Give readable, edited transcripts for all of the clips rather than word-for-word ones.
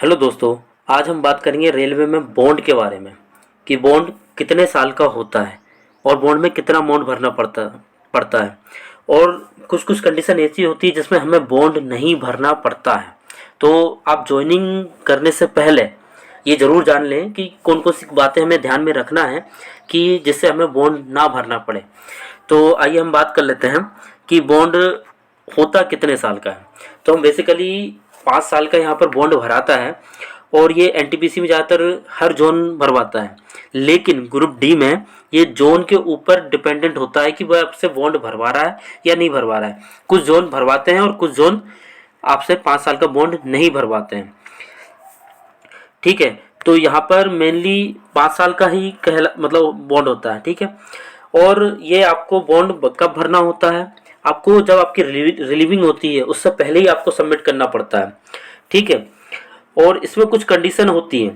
Hello दोस्तों, आज हम बात करेंगे रेलवे में बॉन्ड के बारे में कि बॉन्ड कितने साल का होता है और बॉन्ड में कितना अमाउंट भरना पड़ता है। और कुछ कुछ कंडीशन ऐसी होती है जिसमें हमें बॉन्ड नहीं भरना पड़ता है। तो आप ज्वाइनिंग करने से पहले ये ज़रूर जान लें कि कौन कौन सी बातें हमें ध्यान में रखना है कि जिससे हमें बॉन्ड ना भरना पड़े। तो आइए हम बात कर लेते हैं कि बॉन्ड होता कितने साल का है। तो हम बेसिकली 5 साल का यहाँ पर बॉन्ड भराता है और ये एनटीपीसी में ज़्यादातर हर जोन भरवाता है, लेकिन ग्रुप डी में ये जोन के ऊपर डिपेंडेंट होता है कि वह आपसे बॉन्ड भरवा रहा है या नहीं भरवा रहा है। कुछ जोन भरवाते हैं और कुछ जोन आपसे 5 साल का बॉन्ड नहीं भरवाते हैं। ठीक है, तो यहाँ पर मेनली 5 साल का ही मतलब बॉन्ड होता है। ठीक है, और ये आपको बॉन्ड कब भरना होता है, आपको जब आपकी रिलीविंग होती है उससे पहले ही आपको सबमिट करना पड़ता है। ठीक है, और इसमें कुछ कंडीशन होती है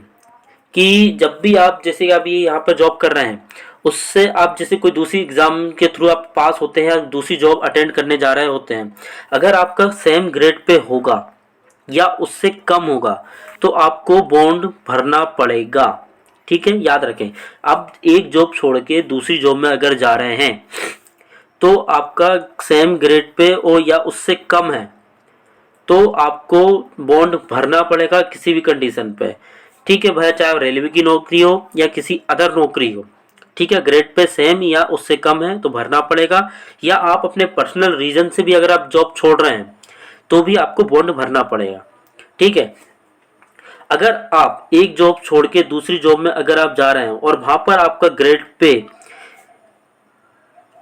कि जब भी आप जैसे अभी यहाँ पर जॉब कर रहे हैं, उससे आप जैसे कोई दूसरी एग्ज़ाम के थ्रू आप पास होते हैं या दूसरी जॉब अटेंड करने जा रहे होते हैं, अगर आपका सेम ग्रेड पे होगा या उससे कम होगा तो आपको बॉन्ड भरना पड़ेगा। ठीक है, याद रखें। अब एक जॉब छोड़ के दूसरी जॉब में अगर जा रहे हैं तो आपका सेम ग्रेड पे हो या उससे कम है तो आपको बॉन्ड भरना पड़ेगा किसी भी कंडीशन पे। ठीक है भैया, चाहे रेलवे की नौकरी हो या किसी अदर नौकरी हो। ठीक है, ग्रेड पे सेम या उससे कम है तो भरना पड़ेगा, या आप अपने पर्सनल रीजन से भी अगर आप जॉब छोड़ रहे हैं तो भी आपको बॉन्ड भरना पड़ेगा। ठीक है, अगर आप एक जॉब छोड़ के दूसरी जॉब में अगर आप जा रहे हैं और वहां पर आपका ग्रेड पे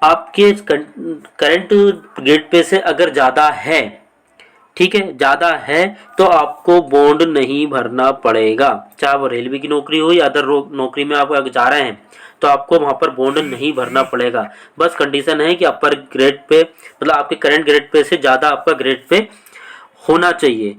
आपके करंट ग्रेड पे से अगर ज़्यादा है, ठीक है, ज़्यादा है, तो आपको बॉन्ड नहीं भरना पड़ेगा। चाहे वो रेलवे की नौकरी हो या अदर नौकरी में आप अगर जा रहे हैं तो आपको वहाँ पर बॉन्ड नहीं भरना पड़ेगा। बस कंडीशन है कि अपर ग्रेड पे मतलब आपके करंट ग्रेड पे से ज़्यादा आपका ग्रेड पे होना चाहिए।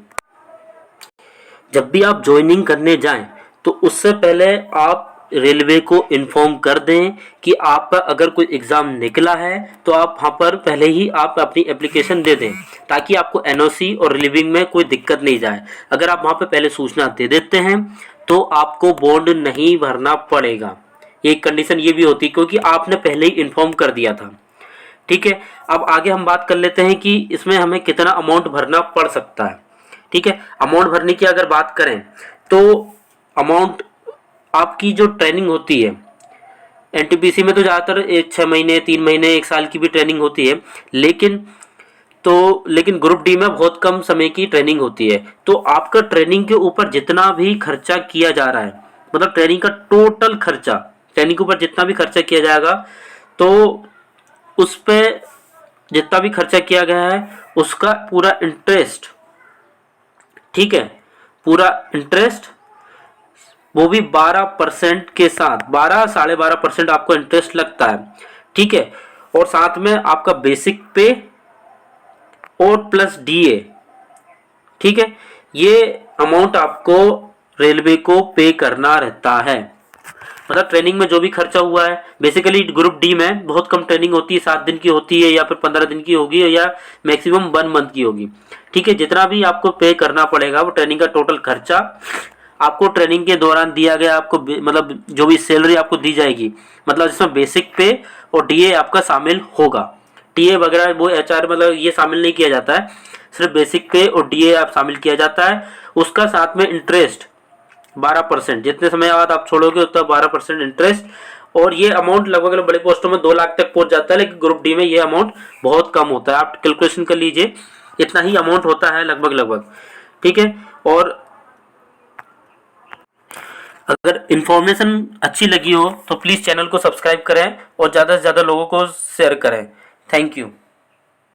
जब भी आप ज्वाइनिंग करने जाएं तो उससे पहले आप रेलवे को इन्फॉर्म कर दें कि आपका अगर कोई एग्ज़ाम निकला है तो आप वहाँ पर पहले ही आप अपनी एप्लीकेशन दे दें, ताकि आपको एनओसी और रिलीविंग में कोई दिक्कत नहीं जाए। अगर आप वहाँ पर पहले सूचना दे देते हैं तो आपको बॉन्ड नहीं भरना पड़ेगा। एक कंडीशन ये भी होती है क्योंकि आपने पहले ही इन्फॉर्म कर दिया था। ठीक है, अब आगे हम बात कर लेते हैं कि इसमें हमें कितना अमाउंट भरना पड़ सकता है। ठीक है, अमाउंट भरने की अगर बात करें तो अमाउंट आपकी जो ट्रेनिंग होती है एनटीपीसी में तो ज़्यादातर 6 महीने 3 महीने 1 साल की भी ट्रेनिंग होती है, लेकिन ग्रुप डी में बहुत कम समय की ट्रेनिंग होती है। तो आपका ट्रेनिंग के ऊपर जितना भी खर्चा किया जा रहा है, मतलब ट्रेनिंग का टोटल खर्चा, ट्रेनिंग के ऊपर जितना भी खर्चा किया जाएगा तो उस पर जितना भी खर्चा किया गया है उसका पूरा इंटरेस्ट, ठीक है, पूरा इंटरेस्ट वो भी 12% के साथ, 12 साढ़े 12% आपको इंटरेस्ट लगता है। ठीक है, और साथ में आपका बेसिक पे और प्लस डीए। ठीक है, ये अमाउंट आपको रेलवे को पे करना रहता है। मतलब ट्रेनिंग में जो भी खर्चा हुआ है, बेसिकली ग्रुप डी में बहुत कम ट्रेनिंग होती है, 7 दिन की होती है या फिर 15 दिन की होगी या मैक्सिमम 1 मंथ की होगी। ठीक है, जितना भी आपको पे करना पड़ेगा वो ट्रेनिंग का टोटल खर्चा आपको ट्रेनिंग के दौरान दिया गया, आपको मतलब जो भी सैलरी आपको दी जाएगी, मतलब जिसमें बेसिक पे और डीए आपका शामिल होगा। टीए वगैरह वो एचआर मतलब ये शामिल नहीं किया जाता है, सिर्फ बेसिक पे और डीए आप शामिल किया जाता है। उसका साथ में इंटरेस्ट 12%, जितने समय बाद आप छोड़ोगे उतना 12% इंटरेस्ट। और ये अमाउंट लगभग बड़े पोस्टों में 2 लाख तक पहुंच जाता है, लेकिन ग्रुप डी में ये अमाउंट बहुत कम होता है। आप कैलकुलेशन कर लीजिए, इतना ही अमाउंट होता है लगभग। ठीक है, और अगर इन्फॉर्मेशन अच्छी लगी हो तो प्लीज़ चैनल को सब्सक्राइब करें और ज़्यादा से ज़्यादा लोगों को शेयर करें। Thank you.